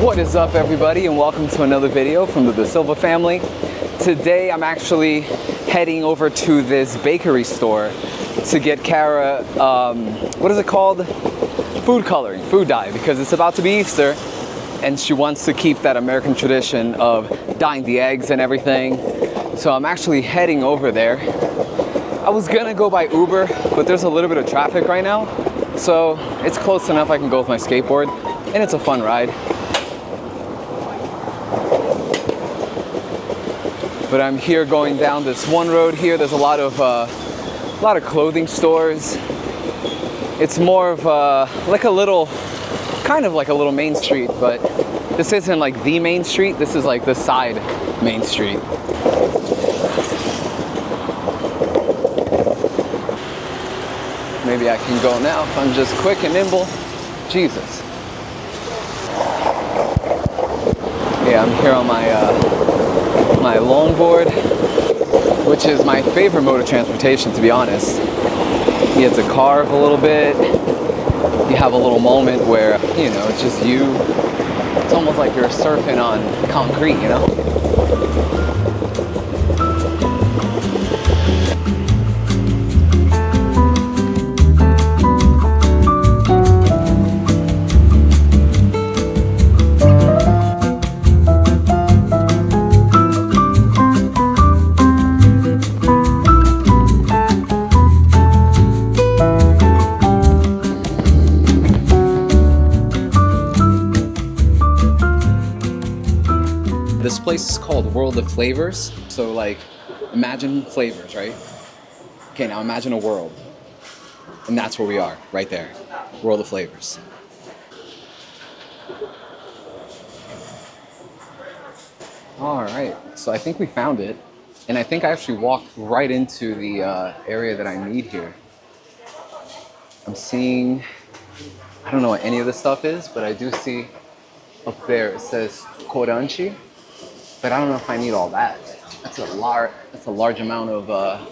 What is up, everybody, and welcome to another video from the Silva family. Today I'm actually heading over to this bakery store to get Kara, what is it called? Food coloring, food dye, because it's about to be Easter and she wants to keep that American tradition of dyeing the eggs and everything. So I'm actually heading over there. I was gonna go by Uber, but there's a little bit of traffic right now. So it's close enough I can go with my skateboard, and it's a fun ride. But I'm here going down this one road here. There's a lot of clothing stores. It's more of like a little, kind of like a little main street, but this isn't like the main street. This is like the side main street. Maybe I can go now if I'm just quick and nimble. Jesus. Yeah, I'm here on my longboard, which is my favorite mode of transportation, to be honest. You get to carve a little bit. You have a little moment where, you know, it's just you. It's almost like you're surfing on concrete, you know? This place is called World of Flavors. So like, imagine flavors, right? Okay, now imagine a world. And that's where we are, right there. World of Flavors. All right, so I think we found it. And I think I actually walked right into the area that I need here. I'm seeing, I don't know what any of this stuff is, but I do see up there, it says koranchi. But I don't know if I need all that. That's a large amount of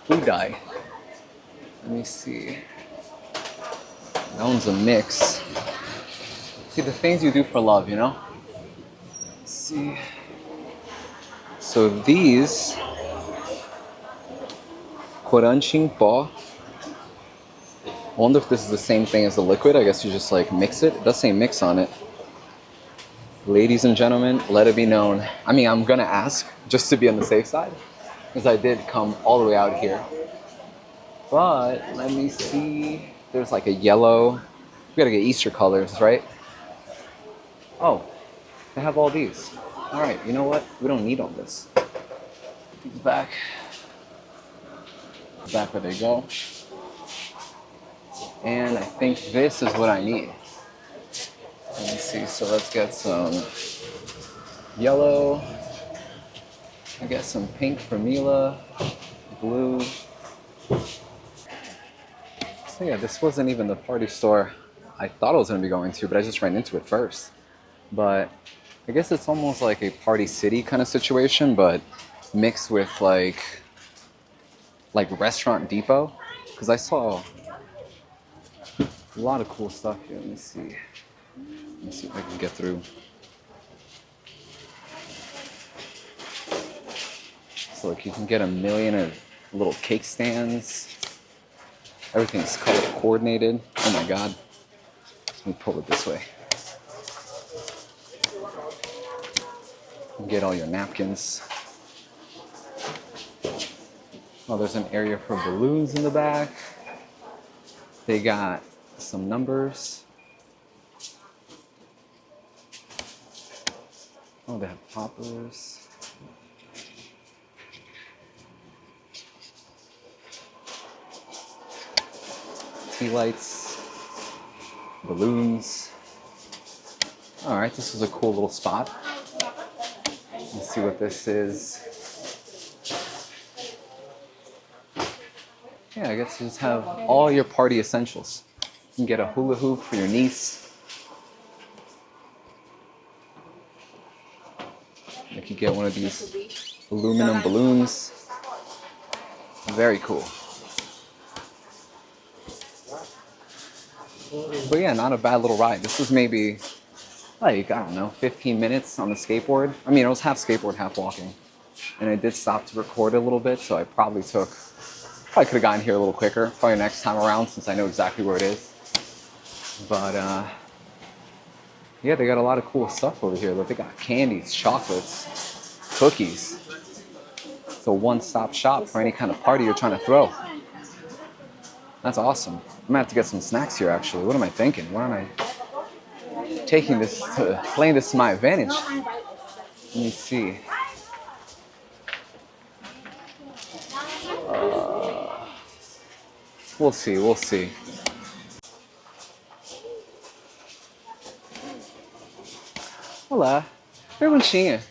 food dye. Let me see. That one's a mix. See, the things you do for love, you know? Let's see. So these koranchi po. I wonder if this is the same thing as the liquid. I guess you just like mix it. It does say mix on it. Ladies and gentlemen, let it be known. I mean, I'm gonna ask just to be on the safe side, because I did come all the way out here. But let me see. There's like a yellow. We gotta get Easter colors, right? Oh, they have all these. All right, you know what? We don't need all this. These back where they go. And I think this is what I need. Let me see, so let's get some yellow. I got some pink for Mila, blue. So yeah, this wasn't even the party store I thought I was gonna be going to, but I just ran into it first. But I guess it's almost like a party city kind of situation, but mixed with like Restaurant Depot. Because I saw a lot of cool stuff here. Let me see. Let me see if I can get through. So like you can get a million of little cake stands. Everything's color coordinated. Oh my God. Let me pull it this way. You can get all your napkins. Oh, there's an area for balloons in the back. They got some numbers. Oh, they have poppers. Tea lights. Balloons. All right, this is a cool little spot. Let's see what this is. Yeah, I guess you just have all your party essentials. You can get a hula hoop for your niece. You could get one of these aluminum balloons. Very cool. But yeah, not a bad little ride. This was maybe like, I don't know, 15 minutes on the skateboard. I mean, it was half skateboard, half walking. And I did stop to record a little bit, so I probably could have gotten here a little quicker, probably next time around since I know exactly where it is. But yeah, they got a lot of cool stuff over here. Look, they got candies, chocolates, cookies. It's a one-stop shop for any kind of party you're trying to throw. That's awesome. I'm gonna have to get some snacks here actually. What am I thinking? Why aren't I playing this to my advantage? Let me see. We'll see, we'll see. Olá, perguntinha.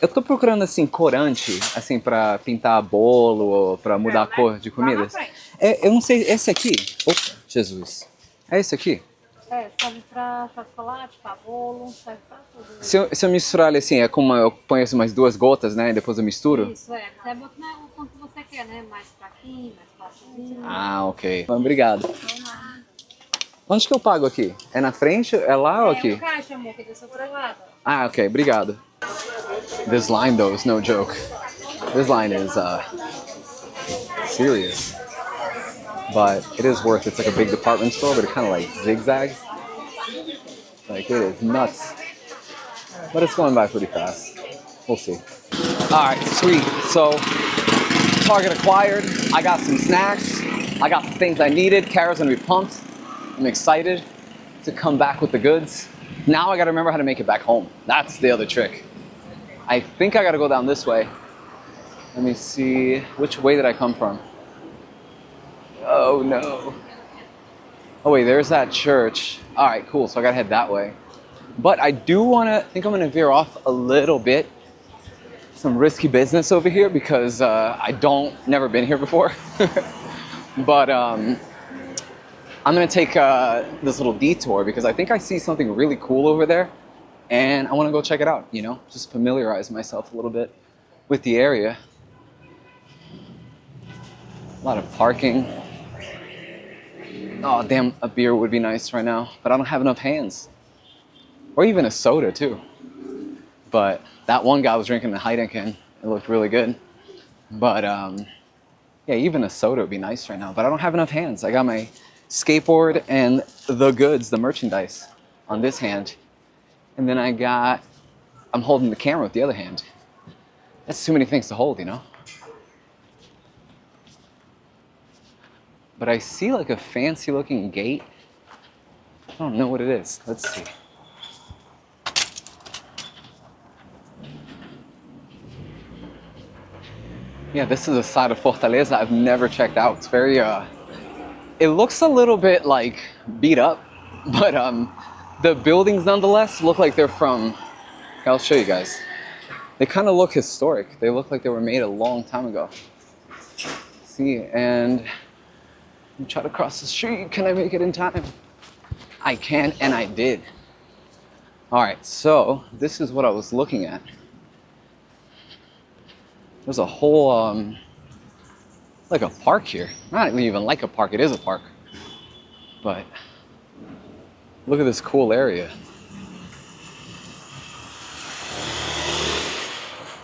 Eu tô procurando assim corante, assim para pintar bolo ou para mudar a cor de comidas. Eu não sei, esse aqui. Opa, Jesus. É esse aqui? Serve pra chocolate, pra bolo, serve pra tudo. Se eu misturar ele assim, é como eu ponho assim, umas 2 gotas, né? E depois eu misturo? Isso, você bota o quanto você quer, né? Mais fraquinho, mais fácil. Ah, ok. Obrigado. Onde que eu pago aqui? É na frente? É lá ou aqui? É o caixa, amor, que desceu pra lá. Ah, ok. Obrigado. This line, though, is no joke. This line is serious. But it is worth it. It's like a big department store, but it kind of like zigzags. Like, it is nuts. But it's going by pretty fast. We'll see. All right, sweet. So, target acquired. I got some snacks. I got the things I needed. Kara's gonna be pumped. I'm excited to come back with the goods. Now I gotta remember how to make it back home. That's the other trick. I think I gotta go down this way. Let me see, which way did I come from? Oh no. Oh wait, there's that church. All right, cool, so I gotta head that way. But I think I'm gonna veer off a little bit. Some risky business over here because never been here before. But I'm gonna take this little detour because I think I see something really cool over there and I wanna go check it out, you know? Just familiarize myself a little bit with the area. A lot of parking. Oh, damn, a beer would be nice right now, but I don't have enough hands. Or even a soda too. But that one guy was drinking the Heineken. It looked really good. But yeah, even a soda would be nice right now, but I don't have enough hands. I got my skateboard and the goods, the merchandise on this hand. And then I'm holding the camera with the other hand. That's too many things to hold, you know? But I see like a fancy looking gate. I don't know what it is. Let's see. Yeah, this is a side of Fortaleza I've never checked out. It's very, it looks a little bit like beat up, but the buildings nonetheless look like they're from, I'll show you guys. They kind of look historic. They look like they were made a long time ago. See, and I'm trying to cross the street. Can I make it in time? I can, and I did. All right, so this is what I was looking at. There's a whole, like a park here. Not even like a park, it is a park. But look at this cool area.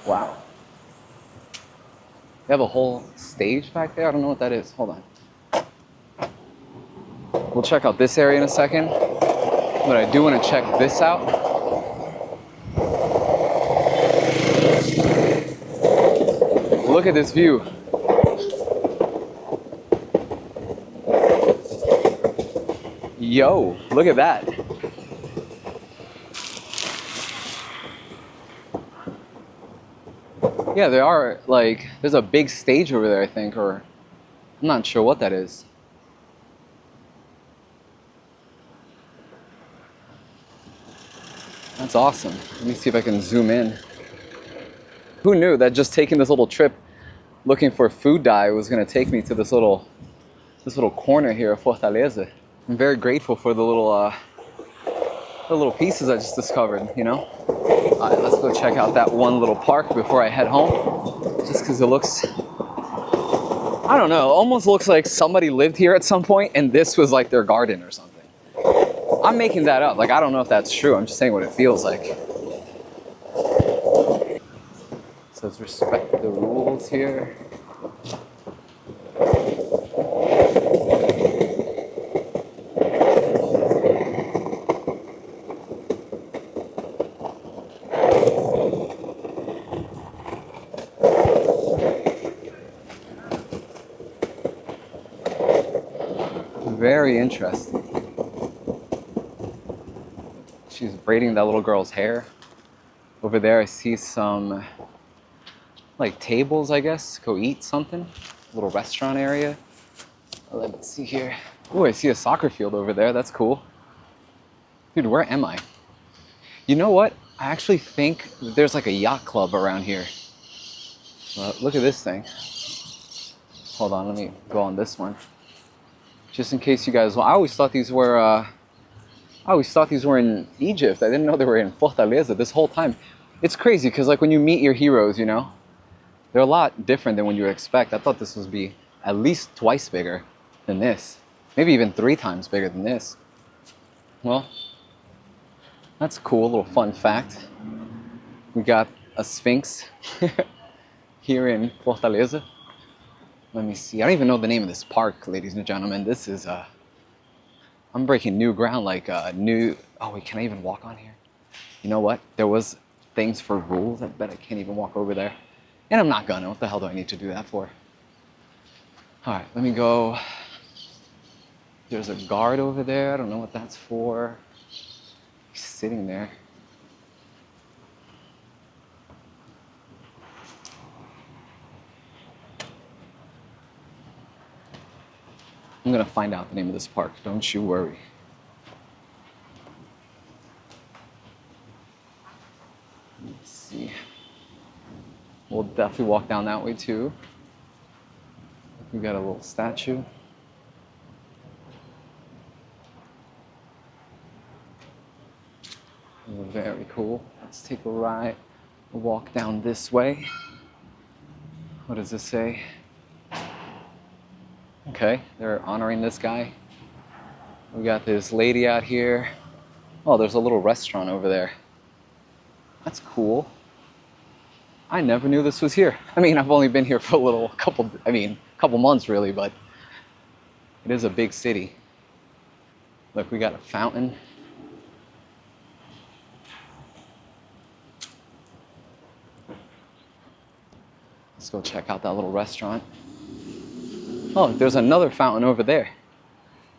Wow. They have a whole stage back there? I don't know what that is. Hold on. We'll check out this area in a second. But I do want to check this out. Look at this view. Yo, look at that. Yeah, there are like, there's a big stage over there, I think, or I'm not sure what that is. That's awesome. Let me see if I can zoom in. Who knew that just taking this little trip looking for food dye was going to take me to this little corner here of Fortaleza. I'm very grateful for the little pieces I just discovered, you know? All right, let's go check out that one little park before I head home. Just because it looks, I don't know, almost looks like somebody lived here at some point and this was like their garden or something. I I'm making that up. Like, I don't know if that's true. I'm just saying what it feels like. So let's respect the rules here. Very interesting. She's braiding that little girl's hair. Over there I see some like tables, I guess. Go eat something. Little restaurant area. Let me see here. Oh, I see a soccer field over there. That's cool. Dude, where am I? You know what? I actually think there's like a yacht club around here. Look at this thing. Hold on, let me go on this one. Just in case you guys, well, I always thought these were in Egypt. I didn't know they were in Fortaleza this whole time. It's crazy because like when you meet your heroes, you know, they're a lot different than what you would expect. I thought this would be at least twice bigger than this. Maybe even 3 times bigger than this. Well, that's cool, a little fun fact. We got a Sphinx here in Fortaleza. Let me see. I don't even know the name of this park, ladies and gentlemen. This is, I'm breaking new ground, like new, oh wait, can I even walk on here? You know what? There was things for rules. I bet I can't even walk over there. And I'm not gonna. What the hell do I need to do that for? All right, let me go. There's a guard over there. I don't know what that's for. He's sitting there. I'm gonna find out the name of this park. Don't you worry. Let's see. We'll definitely walk down that way too. We got a little statue. Very cool. Let's take a walk down this way. What does this say? Okay, they're honoring this guy. We got this lady out here. Oh, there's a little restaurant over there. That's cool. I never knew this was here. I mean, I've only been here for a couple months really, but it is a big city. Look, we got a fountain. Let's go check out that little restaurant. Oh, there's another fountain over there.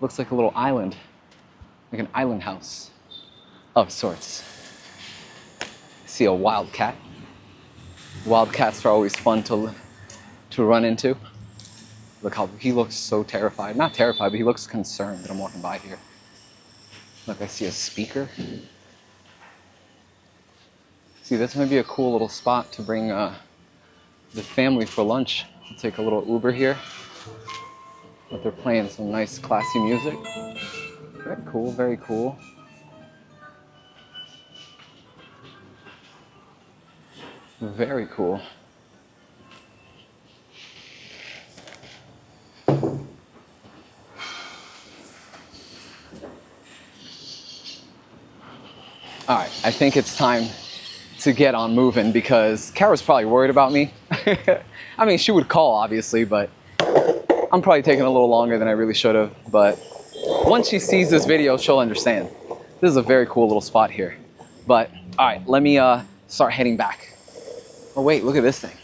Looks like a little island, like an island house of sorts. I see a wildcat. Wildcats are always fun to run into. Look how he looks so terrified. Not terrified, but he looks concerned that I'm walking by here. Look, I see a speaker. See, this might be a cool little spot to bring the family for lunch. We'll take a little Uber here. But they're playing some nice classy music. Very cool, very cool. Very cool. All right, I think it's time to get on moving because Kara's probably worried about me. I mean, she would call obviously, but I'm probably taking a little longer than I really should have. But once she sees this video, she'll understand. This is a very cool little spot here. But all right, let me start heading back. Oh wait, look at this thing.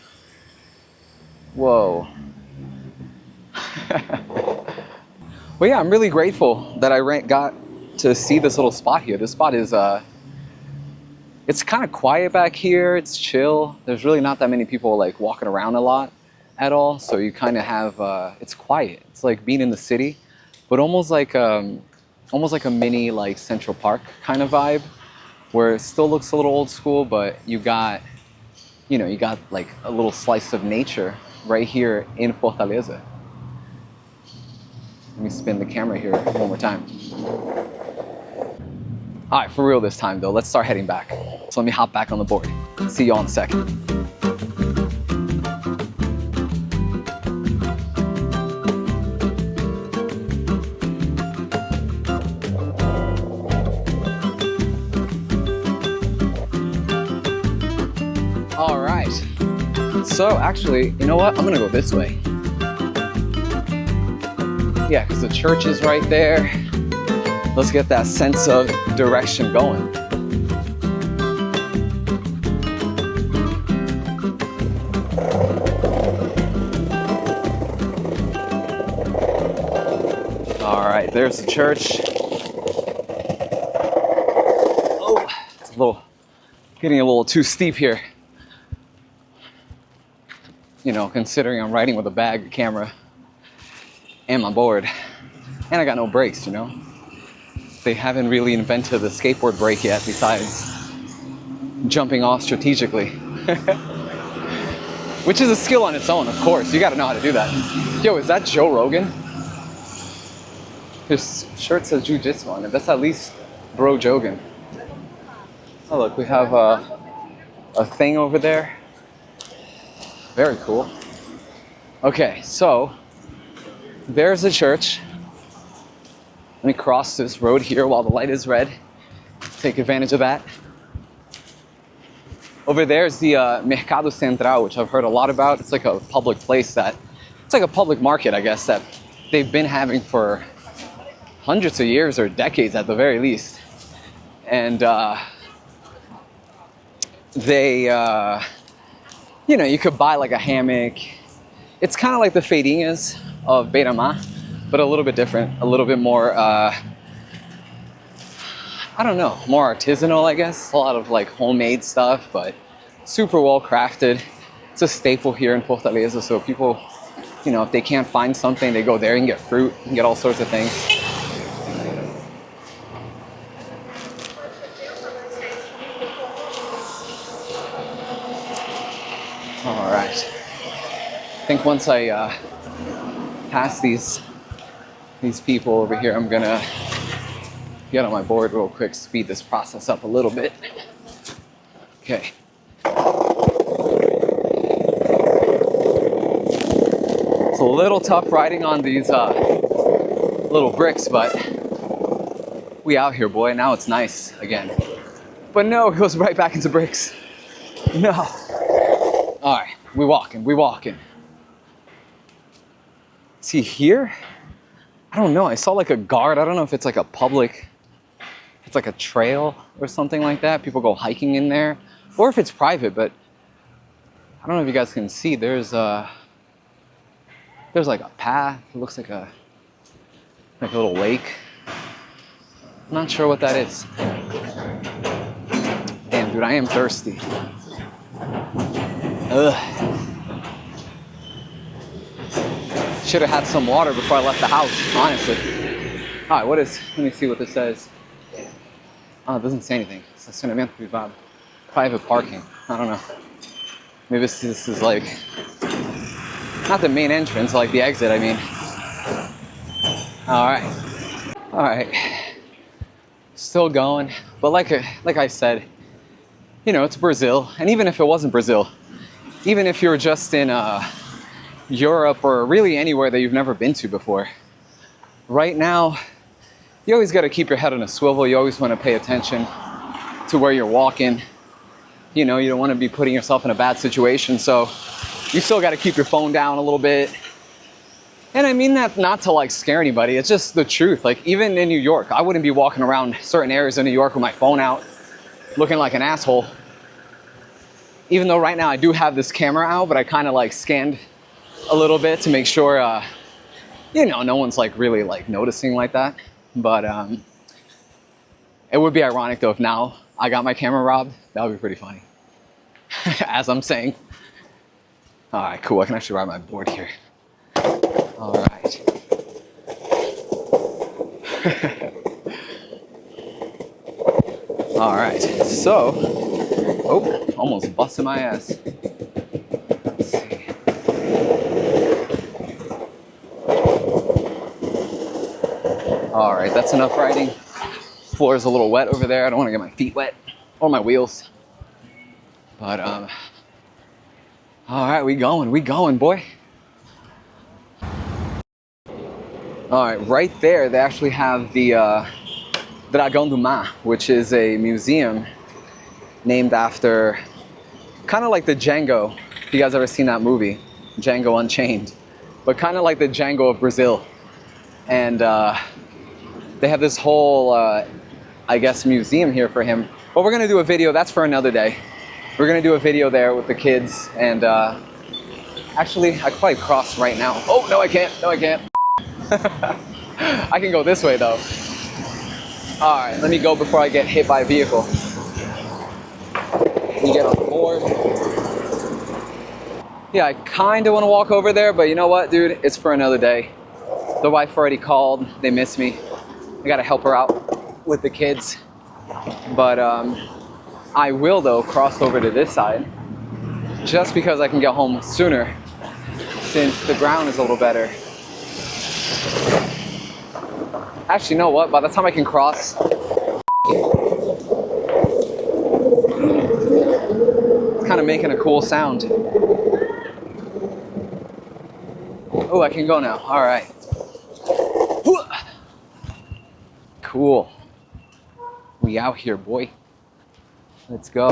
Whoa. Well, yeah, I'm really grateful that I got to see this little spot here. This spot is, it's kind of quiet back here. It's chill. There's really not that many people like walking around a lot at all. So you kind of have, it's quiet. It's like being in the city, but almost like a mini like Central Park kind of vibe where it still looks a little old school, but you got like a little slice of nature right here in Fortaleza. Let me spin the camera here one more time. All right, for real this time though, let's start heading back. So let me hop back on the board. See y'all in a second. So actually, you know what? I'm gonna go this way. Yeah, because the church is right there. Let's get that sense of direction going. All right, there's the church. Oh, it's getting a little too steep here. You know, considering I'm riding with a bag, a camera, and my board. And I got no brakes, you know? They haven't really invented the skateboard brake yet besides jumping off strategically. Which is a skill on its own, of course. You gotta know how to do that. Yo, is that Joe Rogan? His shirt says Jiu-Jitsu on it. That's at least Bro Jogan. Oh look, we have a thing over there. Very cool. Okay, so there's the church. Let me cross this road here while the light is red. Take advantage of that. Over there is the Mercado Central, which I've heard a lot about. It's like a public place it's like a public market, I guess, that they've been having for hundreds of years or decades at the very least. And you know, you could buy like a hammock. It's kind of like the feirinhas of Beira-Mar, but a little bit different, a little bit more, I don't know, more artisanal, I guess. A lot of like homemade stuff, but super well crafted. It's a staple here in Fortaleza, so people, you know, if they can't find something, they go there and get fruit and get all sorts of things. All right. I think once I pass these people over here, I'm gonna get on my board real quick, speed this process up a little bit. Okay. It's a little tough riding on these little bricks, but we out here, boy. Now it's nice again. But no, it goes right back into bricks. No. All right, we walking. See here? I don't know, I saw like a guard. I don't know if it's like a public, it's like a trail or something like that. People go hiking in there, or if it's private, but I don't know if you guys can see. There's like a path. It looks like a little lake. I'm not sure what that is. Damn, dude, I am thirsty. Ugh. Should have had some water before I left the house, honestly. All right, let me see what this says. Oh, it doesn't say anything. Estacionamento privado. Private parking. I don't know. Maybe this is like, not the main entrance, like the exit, I mean. All right. Still going, but like I said, you know, it's Brazil. And even if it wasn't Brazil, even if you were just in Europe or really anywhere that you've never been to before, right now, you always got to keep your head on a swivel. You always want to pay attention to where you're walking. You know, you don't want to be putting yourself in a bad situation, so you still got to keep your phone down a little bit. And I mean that not to like scare anybody, it's just the truth. Like even in New York, I wouldn't be walking around certain areas of New York with my phone out, looking like an asshole. Even though right now I do have this camera out, but I kind of like scanned a little bit to make sure, you know, no one's like really like noticing like that. But it would be ironic though if now I got my camera robbed. That would be pretty funny. As I'm saying. All right, cool. I can actually ride my board here. All right. All right. So, oh, almost busted my ass. Let's see. All right, that's enough riding. Floor is a little wet over there. I don't want to get my feet wet or my wheels. But all right, we going, boy. All right, right there, they actually have the Dragão do Mar, which is a museum named after, kind of like the Django If you guys ever seen that movie, Django Unchained, but kind of like the Django of Brazil. And they have this whole, I guess, museum here for him. But we're gonna do a video, that's for another day. We're gonna do a video there with the kids, and actually, I could probably cross right now. Oh, no I can't, no I can't. I can go this way though. All right, let me go before I get hit by a vehicle. You get on board. Yeah, I kind of want to walk over there, but you know what, dude? It's for another day. The wife already called. They miss me. I got to help her out with the kids. But I will, though, cross over to this side just because I can get home sooner since the ground is a little better. Actually, you know what? By the time I can cross, it's kind of making a cool sound. Oh, I can go now. All right. Cool. We out here, boy. Let's go.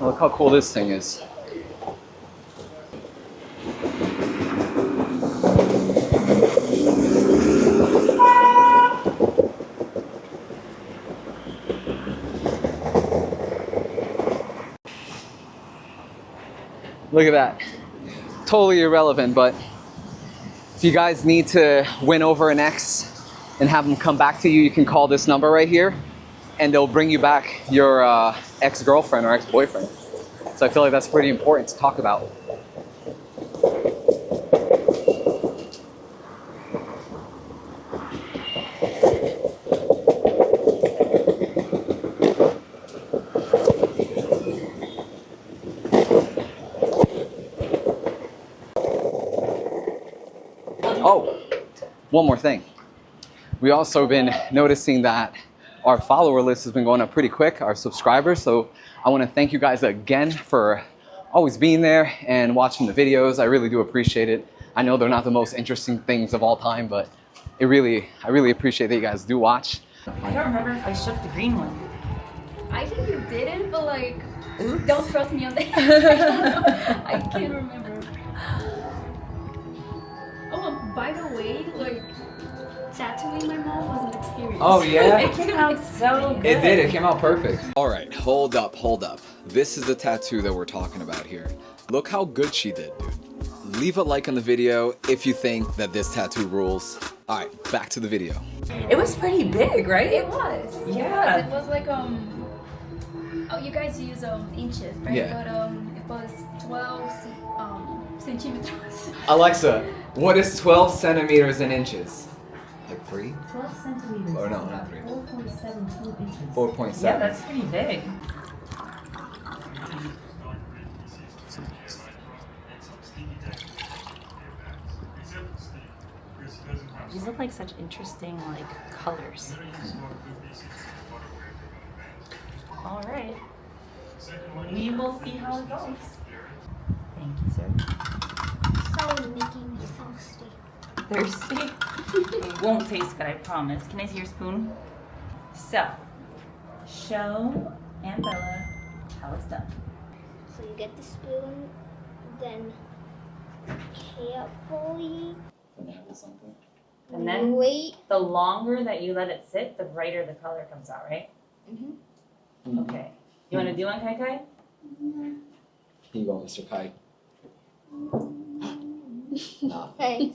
Look how cool this thing is. Look at that. Totally irrelevant, but if you guys need to win over an ex and have them come back to you, you can call this number right here and they'll bring you back your ex-girlfriend or ex-boyfriend. So I feel like that's pretty important to talk about. Oh, one more thing. We also been noticing that our follower list has been going up pretty quick, our subscribers. So I want to thank you guys again for always being there and watching the videos. I really do appreciate it. I know they're not the most interesting things of all time, but I really appreciate that you guys do watch. I don't remember if I shook the green one. I think you didn't, but like, Oops. don't trust me on that. I can't remember. Oh, by the way, like, tattooing my mom was an experience. Oh, yeah? It came out so good. It did, it came out perfect. All right, hold up. This is the tattoo that we're talking about here. Look how good she did, dude. Leave a like on the video if you think that this tattoo rules. All right, back to the video. It was pretty big, right? It was. Yeah. It was like, oh, you guys use inches, right? Yeah. But it was 12 centimeters. Alexa, what is 12 centimeters in inches? Like 3? 12 centimeters. Or no, not 3. 4.72 inches. 4.7. Yeah, that's pretty big. These look like such interesting, like, colors. All right. We will see how it goes. Thank you, sir. So making me thirsty. Thirsty? It won't taste good, I promise. Can I see your spoon? So, show Aunt Bella how it's done. So you get the spoon, then carefully And then wait. the longer that you let it sit, the brighter the color comes out, right? Mm-hmm. Okay. You want to do one, Kai Kai? Yeah. Here you go, Mr. Kai. Okay,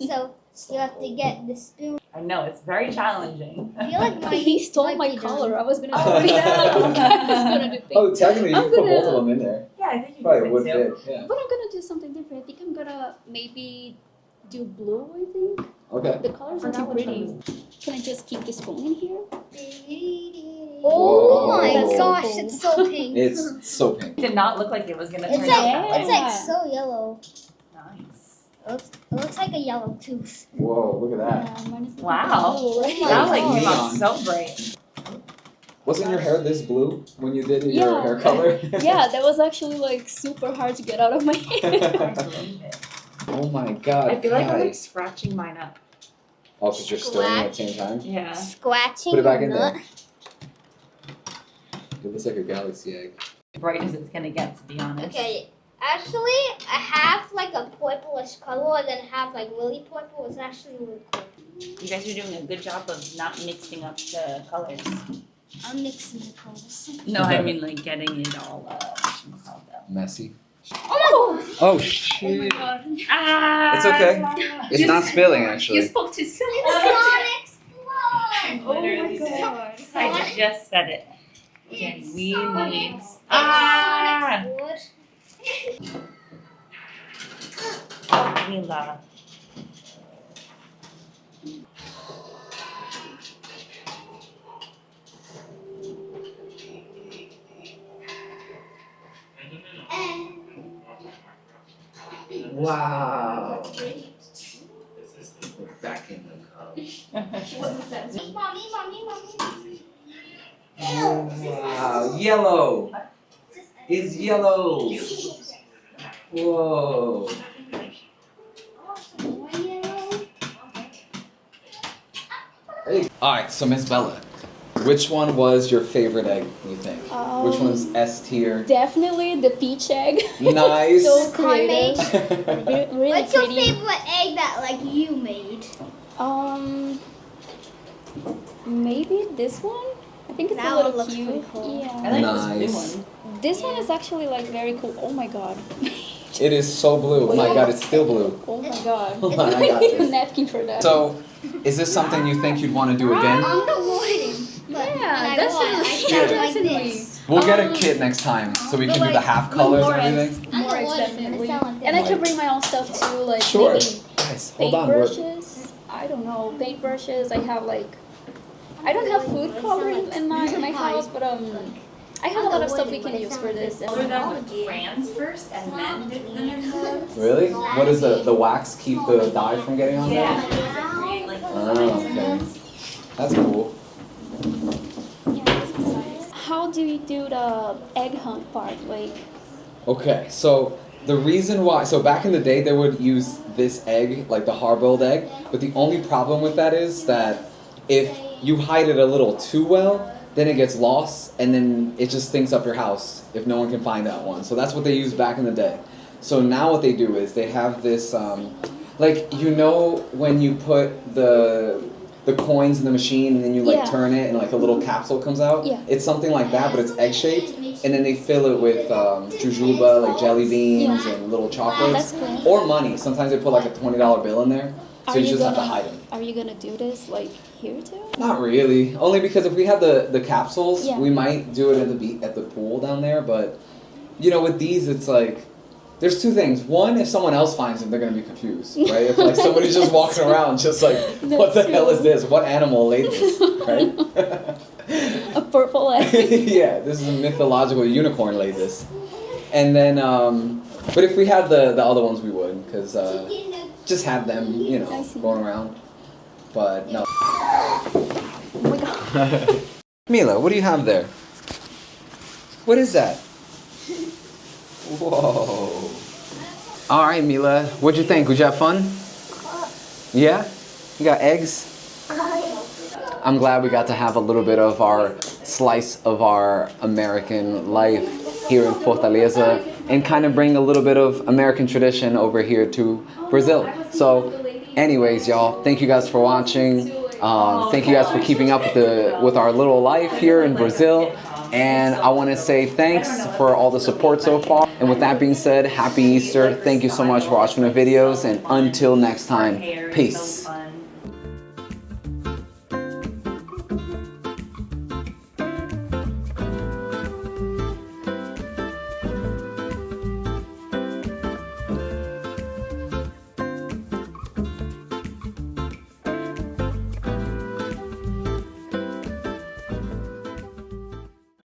so you have to get the spoon. I know, it's very challenging. I feel like He stole might my be done. color. I was gonna Oh, do it. no. I was gonna do things. Oh, technically, you I'm can put gonna- both of them in there. Yeah, I think you Probably can would fit fit, too. yeah. But I'm gonna do something different. I think I'm gonna maybe do blue, I think. Okay. The colors are too forgot which pretty. one Can I just keep the spoon in here? Oh Whoa. my That's so gosh, cool. it's so pink. It's so pink. Did not look like it was gonna It's turn like out that it's way. like so yellow. Nice. It looks like a yellow tooth. Whoa, look at that. Mine is Wow. Oh my That like gosh. came out Neon. so bright. Wasn't your hair this blue when you did your Yeah. hair color? Yeah, that was actually like super hard to get out of my hair. Oh my god. I feel like I'm Kai. like scratching mine up. Oh, because you're stirring at the same time? Yeah. Scratching Put it back or in not? there. It looks like a galaxy egg. Bright as it's gonna get, to be honest. Okay, actually, I have like a purplish color and then have like really purple. It's actually really cool. You guys are doing a good job of not mixing up the colors. I'm mixing the colors. No, I mean like getting it all Messy. Oh! Oh Oh my shit. god. Ah! It's okay. It's not spilling actually. You spoke too soon. It's not explode! Oh my god. I just said it. Okay, It's we Sonic. need. It's Ah! Sonic Sword. Oh, Mila. Wow. We're back in the cup. Mommy, mommy, mommy. Wow. Yellow. It's yellow. Whoa. Alright, so Miss Bella, which one was your favorite egg, you think? Which one's S tier? Definitely the peach egg. Nice. So creative. Really What's your pretty. favorite egg that like you made? Maybe this one? I think it's That a little one looks cute. pretty cool. Yeah. I like this Nice. blue one. This one is actually like very cool. Oh my god. It is so blue. Oh my god, it's still blue. Oh my god. Hold on, I got I need a this. napkin for that. So, is this something you think you'd want to do again? I'm the warden. But Yeah, when that's I won, I really- felt yeah, like definitely. this. We'll get a kit next time so we can do the half colors and everything. I'm More the eggs, warden, definitely. I sound like And I this. can bring my own stuff too, like Sure. maybe Guys, hold on. paintbrushes. I don't know, paintbrushes. I have like, I don't have food coloring in my house, but I have a lot of stuff we can use for this. Color them with crayons first and then dip them in the. Really? What is the wax keep the dye from getting on there? Yeah. To create like Oh, okay. That's cool. How do you do the egg hunt part? Like, Okay, so the reason why, so back in the day they would use this egg, like the hard-boiled egg, but the only problem with that is that if you hide it a little too well, then it gets lost and then it just stinks up your house if no one can find that one. So that's what they used back in the day. So now what they do is they have this, like, you know when you put the coins in the machine and then you like Yeah. turn it and like a little capsule comes out? Yeah. It's something like that, but it's egg-shaped. And then they fill it with jujuba, like jelly beans Yeah. and little that's chocolates. cool. Or money. Sometimes they put like a $20 bill in there. So Are you you just have to gonna- hide them. Are you gonna do this like here too? Not really. Only because if we had the capsules, Yeah. we might do it at the pool down there. But you know, with these, it's like there's two things. One, if someone else finds them, they're gonna be confused, right? If like somebody's just walking around, just like, what the That's hell is true. this? What animal laid this, right? A purple egg. Yeah, this is a mythological unicorn laid this. And then, but if we had the other ones, we would, because just have them, you I know, see. going around. But no. Oh my god. Mila, what do you have there? What is that? Whoa. All right, Mila, what'd you think? Would you have fun? Yeah? You got eggs? I'm glad we got to have a little bit of our slice of our American life here in Fortaleza and kind of bring a little bit of American tradition over here to Brazil. So anyways, y'all, thank you guys for watching. Thank you guys for keeping up with our little life here in Brazil. And I want to say thanks for all the support so far. And with that being said, happy Easter. Thank you so much for watching the videos. And until next time, peace.